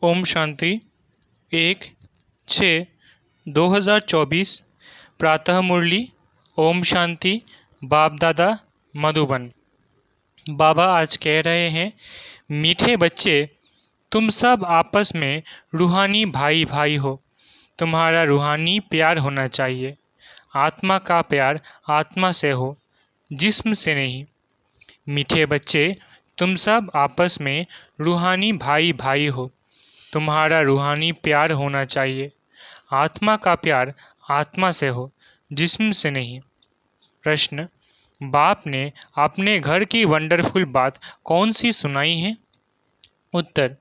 ओम शांति 1/6/2024 प्रातः मुरली। ओम शांति। बाप दादा मधुबन। बाबा आज कह रहे हैं, मीठे बच्चे, तुम सब आपस में रूहानी भाई भाई हो। तुम्हारा रूहानी प्यार होना चाहिए। आत्मा का प्यार आत्मा से हो, जिस्म से नहीं। मीठे बच्चे, तुम सब आपस में रूहानी भाई भाई हो। तुम्हारा रूहानी प्यार होना चाहिए। आत्मा का प्यार आत्मा से हो, जिस्म से नहीं। प्रश्न, बाप ने अपने घर की वंडरफुल बात कौन सी सुनाई है? उत्तर,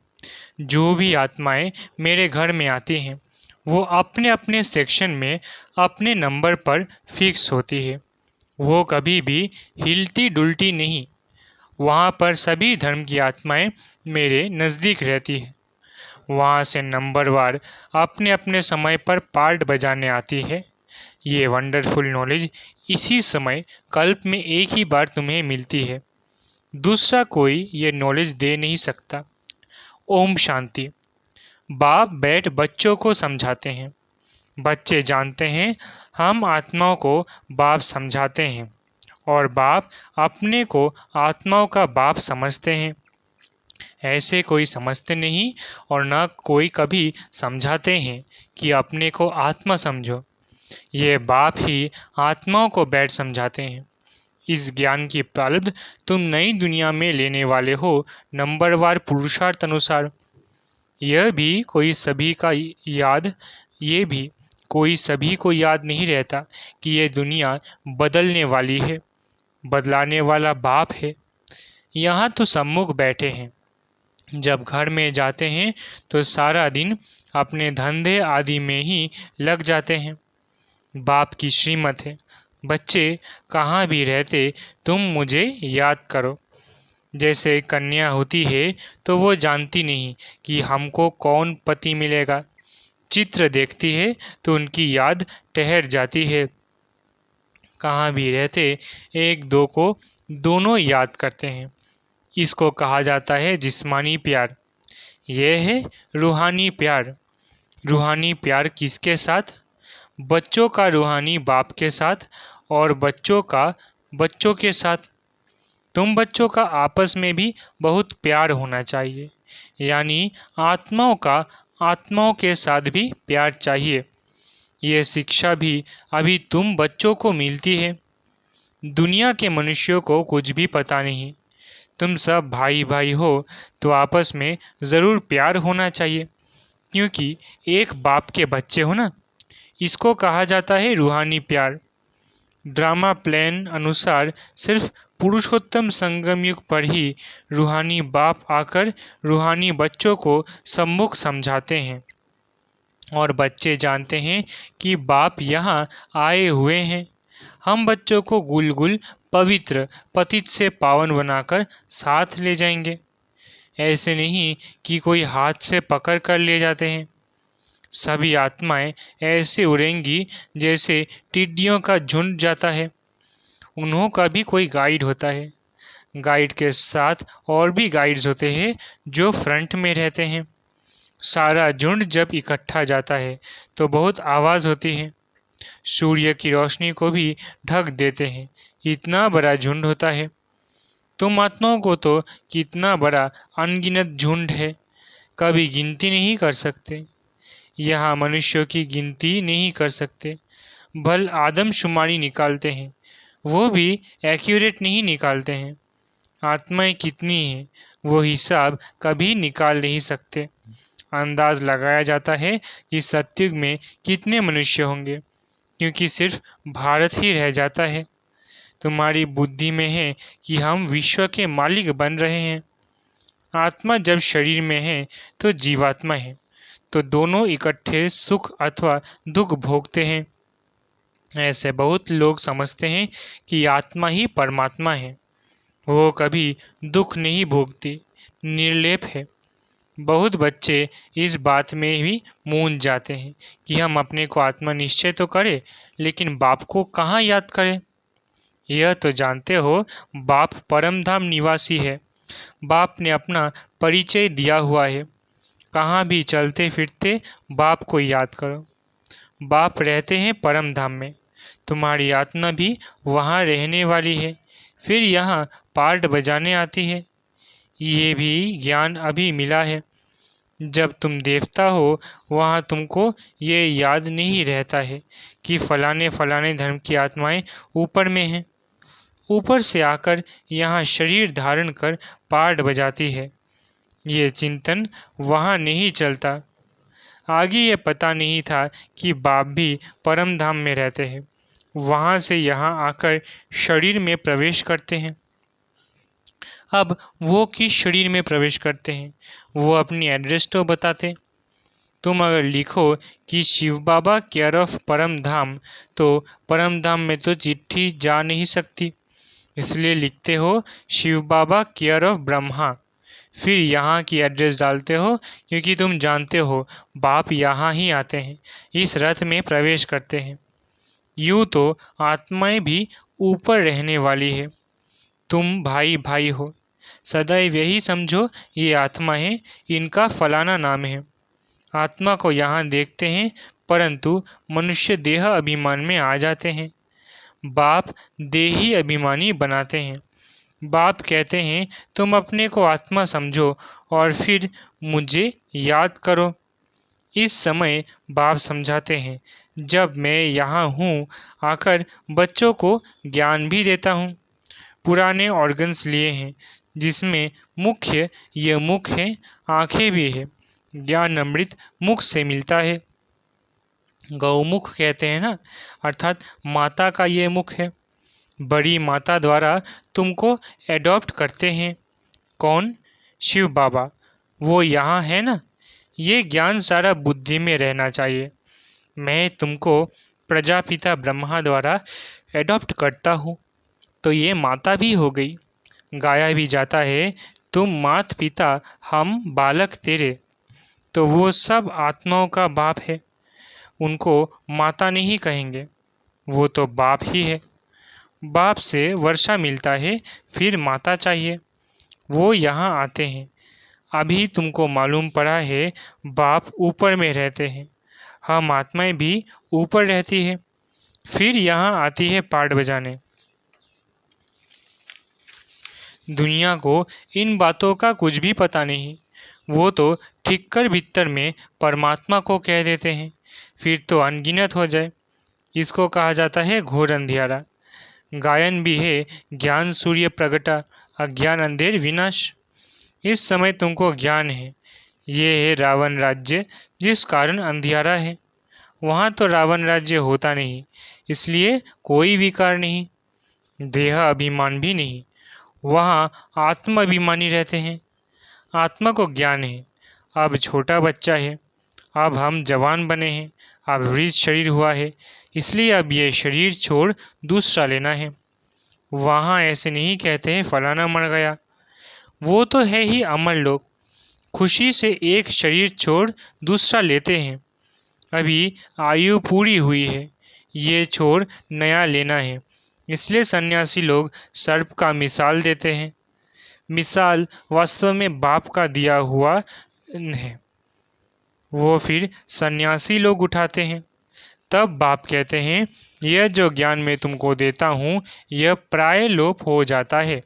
जो भी आत्माएं मेरे घर में आती हैं वो अपने अपने सेक्शन में अपने नंबर पर फिक्स होती है। वो कभी भी हिलती डुलती नहीं। वहाँ पर सभी धर्म की आत्माएं मेरे नज़दीक रहती हैं। वहाँ से नंबरवार अपने अपने समय पर पार्ट बजाने आती है। ये वंडरफुल नॉलेज इसी समय कल्प में एक ही बार तुम्हें मिलती है। दूसरा कोई ये नॉलेज दे नहीं सकता। ओम शांति। बाप बैठ बच्चों को समझाते हैं। बच्चे जानते हैं हम आत्माओं को बाप समझाते हैं और बाप अपने को आत्माओं का बाप समझते हैं। ऐसे कोई समझते नहीं और न कोई कभी समझाते हैं कि अपने को आत्मा समझो। ये बाप ही आत्माओं को बैठ समझाते हैं। इस ज्ञान की प्रारब्ध तुम नई दुनिया में लेने वाले हो, नंबरवार पुरुषार्थ अनुसार। यह भी कोई सभी को याद नहीं रहता कि ये दुनिया बदलने वाली है। बदलाने वाला बाप है। यहाँ तो सम्मुख बैठे हैं। जब घर में जाते हैं तो सारा दिन अपने धंधे आदि में ही लग जाते हैं। बाप की श्रीमत है, बच्चे कहाँ भी रहते तुम मुझे याद करो। जैसे कन्या होती है तो वो जानती नहीं कि हमको कौन पति मिलेगा। चित्र देखती है तो उनकी याद ठहर जाती है। कहाँ भी रहते एक दो को दोनों याद करते हैं। इसको कहा जाता है जिस्मानी प्यार। यह है रूहानी प्यार। रूहानी प्यार किसके साथ? बच्चों का रूहानी बाप के साथ और बच्चों का बच्चों के साथ। तुम बच्चों का आपस में भी बहुत प्यार होना चाहिए, यानी आत्माओं का आत्माओं के साथ भी प्यार चाहिए। यह शिक्षा भी अभी तुम बच्चों को मिलती है। दुनिया के मनुष्यों को कुछ भी पता नहीं। तुम सब भाई भाई हो तो आपस में ज़रूर प्यार होना चाहिए, क्योंकि एक बाप के बच्चे हो ना। इसको कहा जाता है रूहानी प्यार। ड्रामा प्लान अनुसार सिर्फ पुरुषोत्तम संगम युग पर ही रूहानी बाप आकर रूहानी बच्चों को सम्मुख समझाते हैं और बच्चे जानते हैं कि बाप यहाँ आए हुए हैं। हम बच्चों को गुल पवित्र पतित से पावन बनाकर साथ ले जाएंगे। ऐसे नहीं कि कोई हाथ से पकड़ कर ले जाते हैं। सभी आत्माएं ऐसे उड़ेंगी जैसे टिड्डियों का झुंड जाता है। उन्हों का भी कोई गाइड होता है। गाइड के साथ और भी गाइड्स होते हैं जो फ्रंट में रहते हैं। सारा झुंड जब इकट्ठा जाता है तो बहुत आवाज़ होती है। सूर्य की रोशनी को भी ढक देते हैं। इतना बड़ा झुंड होता है। तुम आत्माओं को तो कितना बड़ा अनगिनत झुंड है, कभी गिनती नहीं कर सकते। यहाँ मनुष्यों की गिनती नहीं कर सकते। भल आदमशुमारी निकालते हैं, वो भी एक्यूरेट नहीं निकालते हैं। आत्माएं कितनी हैं वो हिसाब कभी निकाल नहीं सकते। अंदाज लगाया जाता है कि सतयुग में कितने मनुष्य होंगे, क्योंकि सिर्फ भारत ही रह जाता है। तुम्हारी बुद्धि में है कि हम विश्व के मालिक बन रहे हैं। आत्मा जब शरीर में है तो जीवात्मा है, तो दोनों इकट्ठे सुख अथवा दुख भोगते हैं। ऐसे बहुत लोग समझते हैं कि आत्मा ही परमात्मा है। वो कभी दुख नहीं भोगती, निर्लेप है। बहुत बच्चे इस बात में भी मूंझ जाते हैं कि हम अपने को आत्मा निश्चय तो करें, लेकिन बाप को कहाँ याद करें। यह तो जानते हो बाप परमधाम निवासी है। बाप ने अपना परिचय दिया हुआ है। कहाँ भी चलते फिरते बाप को याद करो। बाप रहते हैं परम धाम में, तुम्हारी आत्मा भी वहाँ रहने वाली है, फिर यहाँ पार्ट बजाने आती है। ये भी ज्ञान अभी मिला है। जब तुम देवता हो वहाँ तुमको ये याद नहीं रहता है कि फलाने फलाने धर्म की आत्माएं ऊपर में हैं। ऊपर से आकर यहाँ शरीर धारण कर पार्ट बजाती है। ये चिंतन वहाँ नहीं चलता। आगे ये पता नहीं था कि बाप भी परम धाम में रहते हैं, वहाँ से यहाँ आकर शरीर में प्रवेश करते हैं। अब वो किस शरीर में प्रवेश करते हैं वो अपनी एड्रेस तो बताते। तुम अगर लिखो कि शिव बाबा केयर ऑफ परम धाम, तो परम धाम में तो चिट्ठी जा नहीं सकती, इसलिए लिखते हो शिव बाबा केयर ऑफ ब्रह्मा। फिर यहाँ की एड्रेस डालते हो क्योंकि तुम जानते हो बाप यहाँ ही आते हैं, इस रथ में प्रवेश करते हैं। यूँ तो आत्माएं भी ऊपर रहने वाली है। तुम भाई भाई हो, सदैव यही समझो ये आत्मा है, इनका फलाना नाम है। आत्मा को यहाँ देखते हैं, परंतु मनुष्य देह अभिमान में आ जाते हैं। बाप देही अभिमानी बनाते हैं। बाप कहते हैं तुम अपने को आत्मा समझो और फिर मुझे याद करो। इस समय बाप समझाते हैं, जब मैं यहाँ हूँ आकर बच्चों को ज्ञान भी देता हूँ। पुराने ऑर्गन्स लिए हैं जिसमें मुख्य ये मुख है, आंखें भी है। ज्ञान अमृत मुख से मिलता है। गौमुख कहते हैं ना, अर्थात माता का ये मुख है। बड़ी माता द्वारा तुमको एडॉप्ट करते हैं। कौन? शिव बाबा। वो यहाँ है ना। ये ज्ञान सारा बुद्धि में रहना चाहिए। मैं तुमको प्रजापिता ब्रह्मा द्वारा एडॉप्ट करता हूँ, तो ये माता भी हो गई। गाया भी जाता है, तुम मात पिता हम बालक तेरे। तो वो सब आत्माओं का बाप है, उनको माता नहीं कहेंगे, वो तो बाप ही है। बाप से वर्षा मिलता है, फिर माता चाहिए। वो यहाँ आते हैं। अभी तुमको मालूम पड़ा है बाप ऊपर में रहते हैं, हम आत्माएं भी ऊपर रहती है, फिर यहाँ आती है पार्ट बजाने। दुनिया को इन बातों का कुछ भी पता नहीं। वो तो ठीक कर भीतर में परमात्मा को कह देते हैं, फिर तो अनगिनत हो जाए। इसको कहा जाता है घोर अंधियारा। गायन भी है, ज्ञान सूर्य प्रगटा, अज्ञान अंधेर विनाश। इस समय तुमको ज्ञान है। ये है रावण राज्य, जिस कारण अंधियारा है। वहाँ तो रावण राज्य होता नहीं, इसलिए कोई विकार नहीं, देह अभिमान भी नहीं। वहाँ आत्म अभिमानी रहते हैं। आत्मा को ज्ञान है, अब छोटा बच्चा है, अब हम जवान बने हैं, अब वृद्ध शरीर हुआ है, इसलिए अब ये शरीर छोड़ दूसरा लेना है। वहाँ ऐसे नहीं कहते हैं फलाना मर गया। वो तो है ही अमर लोग, खुशी से एक शरीर छोड़ दूसरा लेते हैं। अभी आयु पूरी हुई है, ये छोड़ नया लेना है, इसलिए सन्यासी लोग सर्प का मिसाल देते हैं। मिसाल वास्तव में बाप का दिया हुआ है, वो फिर सन्यासी लोग उठाते हैं। तब बाप कहते हैं यह जो ज्ञान मैं तुमको देता हूँ यह प्राय लोप हो जाता है।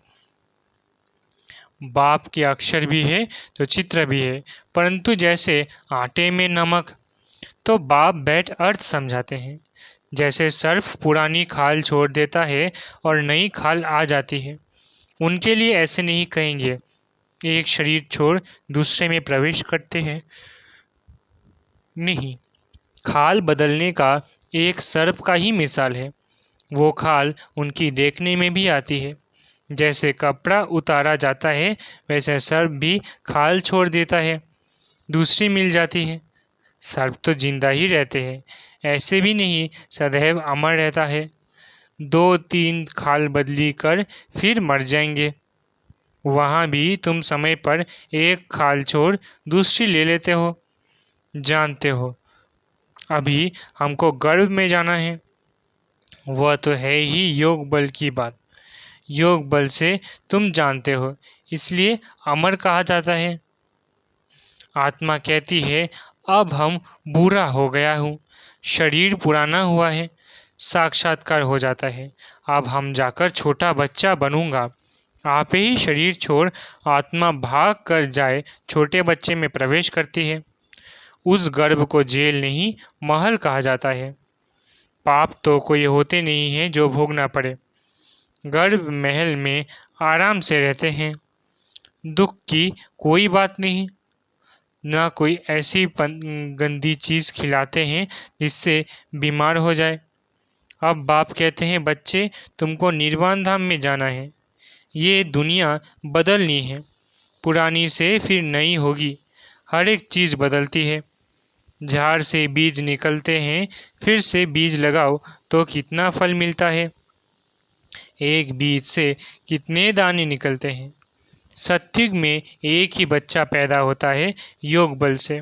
बाप के अक्षर भी है तो चित्र भी है, परंतु जैसे आटे में नमक, तो बाप बैठ अर्थ समझाते हैं। जैसे सर्प पुरानी खाल छोड़ देता है और नई खाल आ जाती है, उनके लिए ऐसे नहीं कहेंगे एक शरीर छोड़ दूसरे में प्रवेश करते हैं। नहीं, खाल बदलने का एक सर्प का ही मिसाल है। वो खाल उनकी देखने में भी आती है। जैसे कपड़ा उतारा जाता है वैसे सर्प भी खाल छोड़ देता है, दूसरी मिल जाती है। सर्प तो जिंदा ही रहते हैं, ऐसे भी नहीं सदैव अमर रहता है। 2-3 खाल बदली कर फिर मर जाएंगे। वहाँ भी तुम समय पर एक खाल छोड़ दूसरी ले लेते हो। जानते हो अभी हमको गर्भ में जाना है, वह तो है ही योग बल की बात। योग बल से तुम जानते हो, इसलिए अमर कहा जाता है। आत्मा कहती है, अब हम बूढ़ा हो गया हूँ, शरीर पुराना हुआ है। साक्षात्कार हो जाता है, अब हम जाकर छोटा बच्चा बनूंगा। आप ही शरीर छोड़ आत्मा भाग कर जाए छोटे बच्चे में प्रवेश करती है। उस गर्भ को जेल नहीं महल कहा जाता है। पाप तो कोई होते नहीं हैं जो भोगना पड़े। गर्भ महल में आराम से रहते हैं। दुख की कोई बात नहीं। ना कोई ऐसी गंदी चीज़ खिलाते हैं जिससे बीमार हो जाए। अब बाप कहते हैं, बच्चे तुमको निर्वाण धाम में जाना है। ये दुनिया बदलनी है, पुरानी से फिर नई होगी। हर एक चीज़ बदलती है। झाड़ से बीज निकलते हैं, फिर से बीज लगाओ तो कितना फल मिलता है। एक बीज से कितने दाने निकलते हैं। सत्युग में एक ही बच्चा पैदा होता है योग बल से।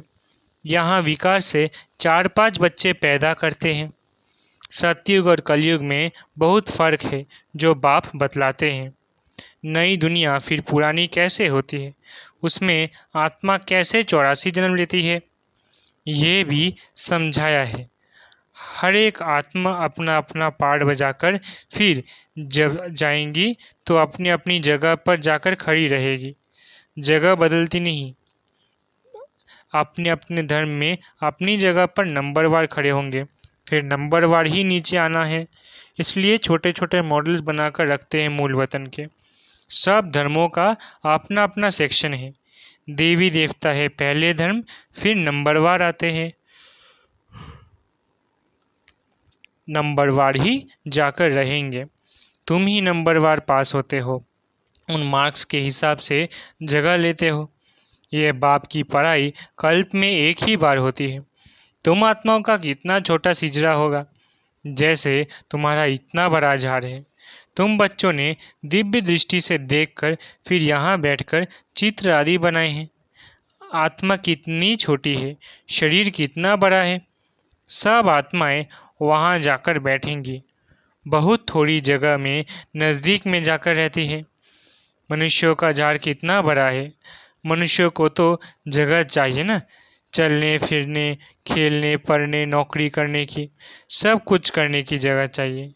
यहाँ विकार से 4-5 बच्चे पैदा करते हैं। सत्युग और कलयुग में बहुत फर्क है जो बाप बतलाते हैं। नई दुनिया फिर पुरानी कैसे होती है, उसमें आत्मा कैसे 84 जन्म लेती है, ये भी समझाया है। हर एक आत्मा अपना अपना पार्ट बजाकर फिर जब जाएंगी तो अपनी अपनी जगह पर जाकर खड़ी रहेगी। जगह बदलती नहीं। अपने अपने धर्म में अपनी जगह पर नंबरवार खड़े होंगे, फिर नंबरवार ही नीचे आना है। इसलिए छोटे छोटे मॉडल्स बनाकर रखते हैं मूल वतन के। सब धर्मों का अपना अपना सेक्शन है। देवी देवता है पहले धर्म, फिर नंबरवार आते हैं। नंबरवार ही जाकर रहेंगे। तुम ही नंबरवार पास होते हो, उन मार्क्स के हिसाब से जगह लेते हो। ये बाप की पढ़ाई कल्प में एक ही बार होती है। तुम आत्माओं का कितना छोटा सिजरा होगा, जैसे तुम्हारा इतना बड़ा झाड़ है। तुम बच्चों ने दिव्य दृष्टि से देखकर फिर यहाँ बैठकर चित्र आदि बनाए हैं। आत्मा कितनी छोटी है, शरीर कितना बड़ा है। सब आत्माएं वहाँ जाकर बैठेंगी। बहुत थोड़ी जगह में नज़दीक में जाकर रहती है। मनुष्यों का झाड़ कितना बड़ा है। मनुष्यों को तो जगह चाहिए ना, चलने फिरने, खेलने, पढ़ने, नौकरी करने की, सब कुछ करने की जगह चाहिए।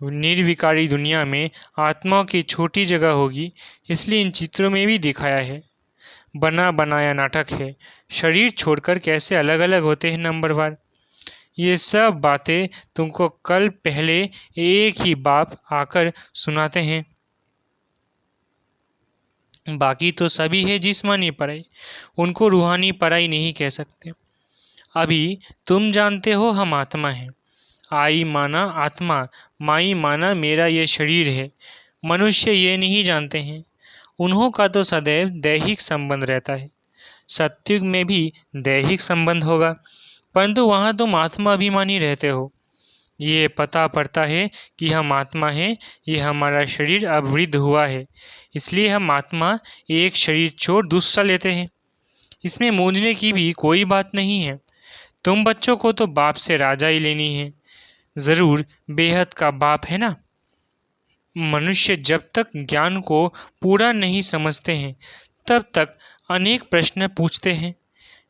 निर्विकारी दुनिया में आत्माओं की छोटी जगह होगी, इसलिए इन चित्रों में भी दिखाया है। बना बनाया नाटक है। शरीर छोड़कर कैसे अलग अलग होते हैं नंबरवार। ये सब बातें तुमको कल पहले एक ही बाप आकर सुनाते हैं। बाकी तो सभी है जिस्मानी पढ़ाई, उनको रूहानी पढ़ाई नहीं कह सकते। अभी तुम जानते हो हम आत्मा हैं। आई माना आत्मा, माई माना मेरा ये शरीर है। मनुष्य ये नहीं जानते हैं। उन्हों का तो सदैव दैहिक संबंध रहता है। सत्युग में भी दैहिक संबंध होगा, परंतु वहाँ तुम आत्मा अभिमानी रहते हो। ये पता पड़ता है कि हम आत्मा हैं, ये हमारा शरीर अब वृद्ध हुआ है, इसलिए हम आत्मा एक शरीर छोड़ दूसरा लेते हैं। इसमें मूंझने की भी कोई बात नहीं है। तुम बच्चों को तो बाप से राजा ही लेनी है, ज़रूर बेहद का बाप है ना। मनुष्य जब तक ज्ञान को पूरा नहीं समझते हैं तब तक अनेक प्रश्न पूछते हैं।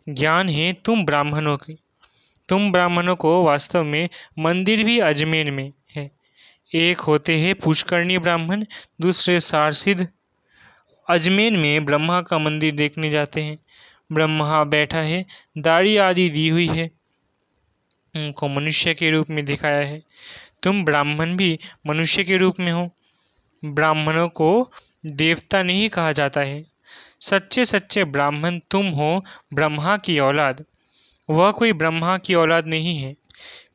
ज्ञान है तुम ब्राह्मणों की। तुम ब्राह्मणों को वास्तव में मंदिर भी अजमेर में है। एक होते हैं पुष्करणी ब्राह्मण, दूसरे सारसिद्ध। अजमेर में ब्रह्मा का मंदिर देखने जाते हैं। ब्रह्मा बैठा है, दाढ़ी आदि दी हुई है, उनको मनुष्य के रूप में दिखाया है। तुम ब्राह्मण भी मनुष्य के रूप में हो। ब्राह्मणों को देवता नहीं कहा जाता है। सच्चे सच्चे ब्राह्मण तुम हो, ब्रह्मा की औलाद। वह कोई ब्रह्मा की औलाद नहीं है।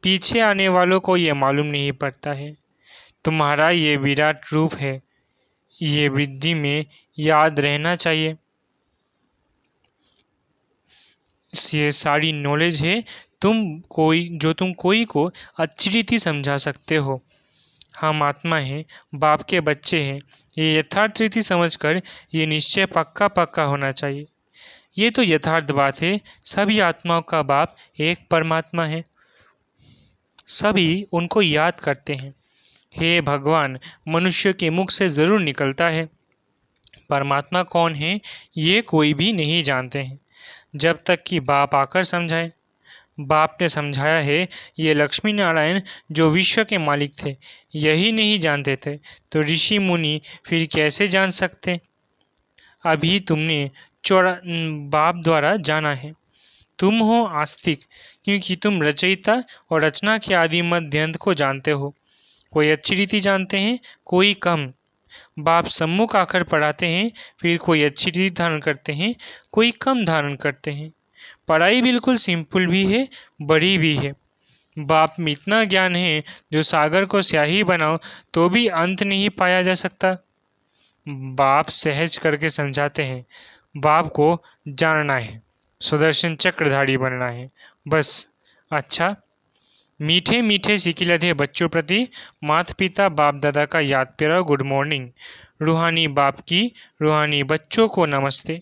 पीछे आने वालों को यह मालूम नहीं पड़ता है। तुम्हारा ये विराट रूप है, ये वृद्धि में याद रहना चाहिए। ये सारी नॉलेज है तुम कोई को अच्छी रीति समझा सकते हो। हम आत्मा हैं, बाप के बच्चे हैं। ये यथार्थ रीति समझकर ये निश्चय पक्का पक्का होना चाहिए। ये तो यथार्थ बात है। सभी आत्माओं का बाप एक परमात्मा है। सभी उनको याद करते हैं। हे भगवान, मनुष्य के मुख से ज़रूर निकलता है। परमात्मा कौन है ये कोई भी नहीं जानते हैं। जब तक कि बाप आकर समझाए। बाप ने समझाया है, ये लक्ष्मी नारायण जो विश्व के मालिक थे यही नहीं जानते थे तो ऋषि मुनि फिर कैसे जान सकते। अभी तुमने बाप द्वारा जाना है। तुम हो आस्तिक क्योंकि तुम रचयिता और रचना के आदि मध्य अंत को जानते हो। कोई अच्छी रीति जानते हैं, कोई कम। बाप सम्मुख आकर पढ़ाते हैं, फिर कोई अच्छी रीति धारण करते हैं, कोई कम धारण करते हैं। पढ़ाई बिल्कुल सिंपल भी है, बड़ी भी है। बाप में इतना ज्ञान है जो सागर को स्याही बनाओ तो भी अंत नहीं पाया जा सकता। बाप सहज करके समझाते हैं, बाप को जानना है, सुदर्शन चक्रधारी बनना है, बस। अच्छा, मीठे मीठे सिकिलधे बच्चों प्रति माता पिता बाप दादा का याद प्यारा गुड मॉर्निंग। रूहानी बाप की रूहानी बच्चों को नमस्ते।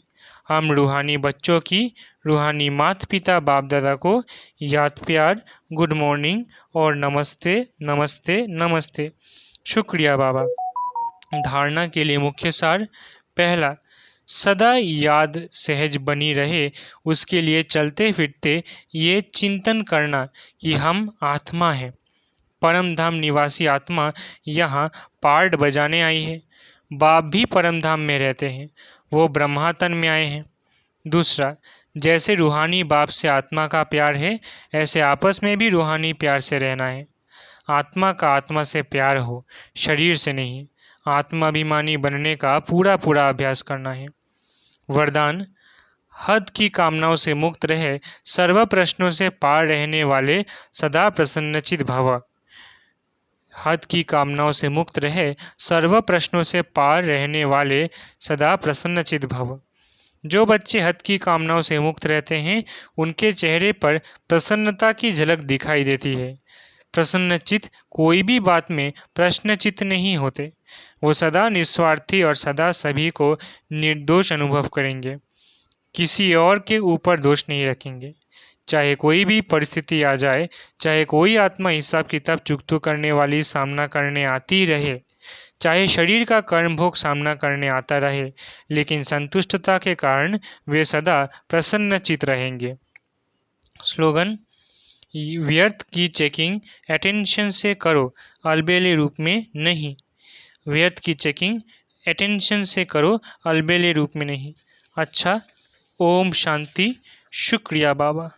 हम रूहानी बच्चों की रूहानी माता पिता बाप दादा को याद प्यार गुड मॉर्निंग और नमस्ते नमस्ते नमस्ते। शुक्रिया बाबा। धारणा के लिए मुख्य सार। पहला, सदा याद सहज बनी रहे उसके लिए चलते फिरते ये चिंतन करना कि हम आत्मा हैं। परम धाम निवासी आत्मा यहाँ पार्ट बजाने आई है। बाप भी परम धाम में रहते हैं, वो ब्रह्मातन में आए हैं। दूसरा, जैसे रूहानी बाप से आत्मा का प्यार है ऐसे आपस में भी रूहानी प्यार से रहना है। आत्मा का आत्मा से प्यार हो, शरीर से नहीं। आत्माभिमानी बनने का पूरा पूरा अभ्यास करना है। वरदान, हद की कामनाओं से मुक्त रहे, सर्व प्रश्नों से पार रहने वाले सदा प्रसन्नचित भव। हद की कामनाओं से मुक्त रहे, सर्व प्रश्नों से पार रहने वाले सदा प्रसन्नचित भव। जो बच्चे हद की कामनाओं से मुक्त रहते हैं उनके चेहरे पर प्रसन्नता की झलक दिखाई देती है। प्रसन्नचित कोई भी बात में प्रश्नचित नहीं होते। वो सदा निस्वार्थी और सदा सभी को निर्दोष अनुभव करेंगे, किसी और के ऊपर दोष नहीं रखेंगे। चाहे कोई भी परिस्थिति आ जाए, चाहे कोई आत्मा हिसाब किताब चुकतू करने वाली सामना करने आती रहे, चाहे शरीर का कर्म भोग सामना करने आता रहे, लेकिन संतुष्टता के कारण वे सदा प्रसन्नचित रहेंगे। स्लोगन, व्यर्थ की चेकिंग अटेंशन से करो, अलबेले रूप में नहीं। व्यर्थ की चेकिंग अटेंशन से करो, अलबेले रूप में नहीं। अच्छा, ओम शांति। शुक्रिया बाबा।